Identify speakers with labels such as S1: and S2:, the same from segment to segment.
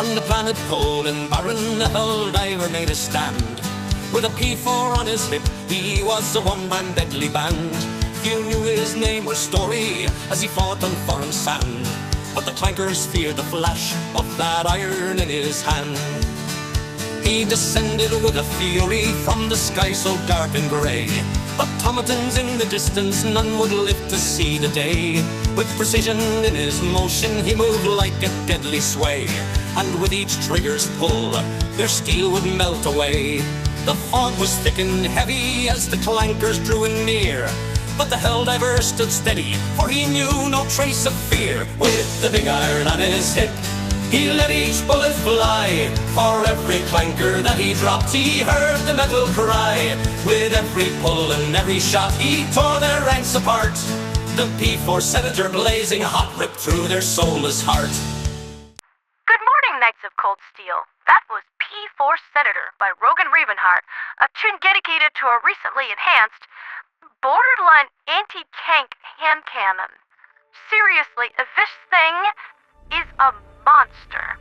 S1: On the planet cold and barren, the Helldiver made a stand. With a P4 on his hip, he was a one-man deadly band. Few knew his name or story as he fought on foreign sand, but the clankers feared the flash of that iron in his hand. He descended with a fury from the sky so dark and grey, automatons in the distance, none would live to see the day. With precision in his motion, he moved like a deadly sway, and with each trigger's pull, their steel would melt away. The fog was thick and heavy as the clankers drew in near, but the Helldiver stood steady, for he knew no trace of fear. With the big iron on his hip, he let each bullet fly. For every clanker that he dropped, he heard the metal cry. With every pull and every shot, he tore their ranks apart. The P4 Senator blazing hot ripped through their soulless heart.
S2: Good morning, Knights of Cold Steel. That was P4 Senator by Rogan Ravenheart, a tune dedicated to a recently enhanced borderline anti-tank hand cannon. Seriously, this thing is a monster.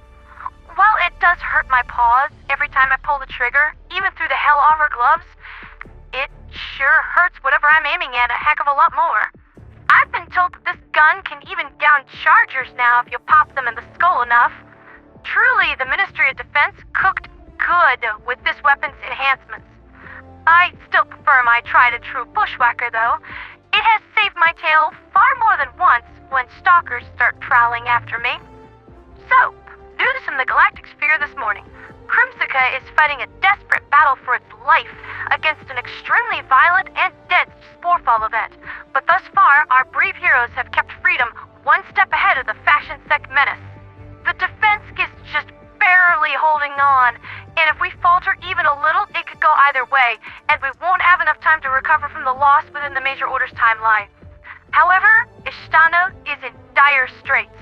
S2: While it does hurt my paws every time I pull the trigger, even through the hell-offer gloves, it sure hurts whatever I'm aiming at a heck of a lot more. I've been told that this gun can even down chargers now if you pop them in the skull enough. Truly, the Ministry of Defense cooked good with this weapon's enhancements. I still prefer my tried-and-true bushwhacker, though. It has saved my tail far more than once when stalkers start prowling after me. So, news from the galactic sphere this morning. Crimsica is fighting a desperate battle for its life against an extremely violent and dense sporefall event. But thus far, our brave heroes have kept freedom one step ahead of the fashion sect menace. The defense is just barely holding on, and if we falter even a little, it could go either way, and we won't have enough time to recover from the loss within the major orders timeline. However, Estanu is in dire straits.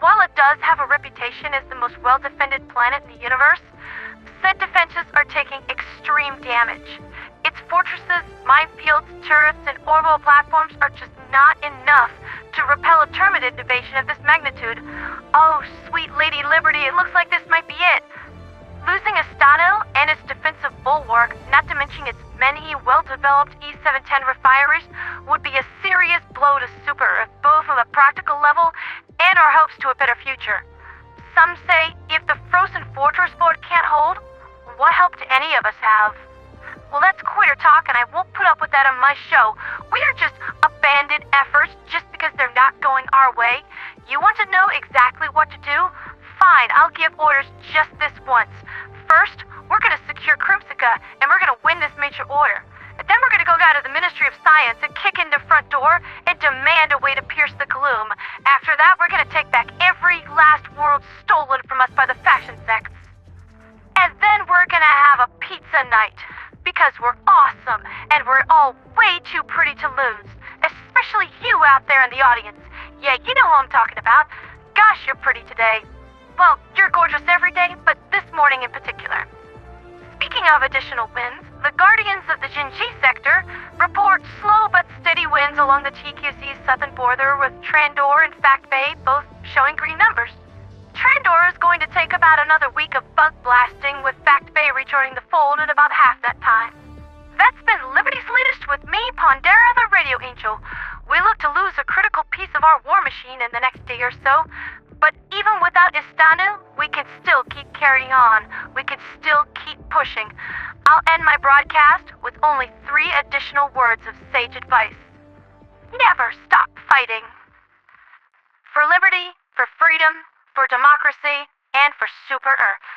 S2: While it does have a reputation as the most well-defended planet in the universe, said defenses are taking extreme damage. Its fortresses, minefields, turrets, and orbital platforms are just not enough to repel a Terminid invasion of this magnitude. Oh, sweet Lady Liberty, it looks like this might be it. Losing Estanu and its defensive bulwark, not to mention its many well-developed E710 refineries, would be a serious blow to Super, both on a practical level and our hopes to a better future. Some say if the frozen fortress fort can't hold, what help do any of us have? Well, that's quitter talk, and I won't put up with that on my show. We are just abandoned efforts just because they're not going our way. You want to know exactly what to do? Fine, I'll give orders just this once. First, we're going to secure Crimsica, and we're going to win this major order. And then we're going to go down to the Ministry of Science and kick in the front door and demand a way to pierce the gloom. After that, we're going to take back every last world stolen from us by the fashion sects. And then we're going to have a pizza night. Because we're awesome, and we're all way too pretty to lose. Especially you out there in the audience. Yeah, you know who I'm talking about. Gosh, you're pretty today. Well, you're gorgeous every day, but this morning in particular. Speaking of additional wins, the Guardians of the Jinji sector report slow but steady wins along the TQC's southern border, with Trandor and Phact Bay both showing green numbers. Trandor is going to take about another week of bug blasting, with Phact Bay rejoining the fold in about half that time. That's been Liberty's latest with me, Pondera the Radio Angel. We look to lose a critical piece of our war machine in the next day or so, but even without Estanu, we can still keep carrying on. We can still keep pushing. I'll end my broadcast with only 3 additional words of sage advice. Never stop fighting. For liberty, for freedom, for democracy, and for Super Earth.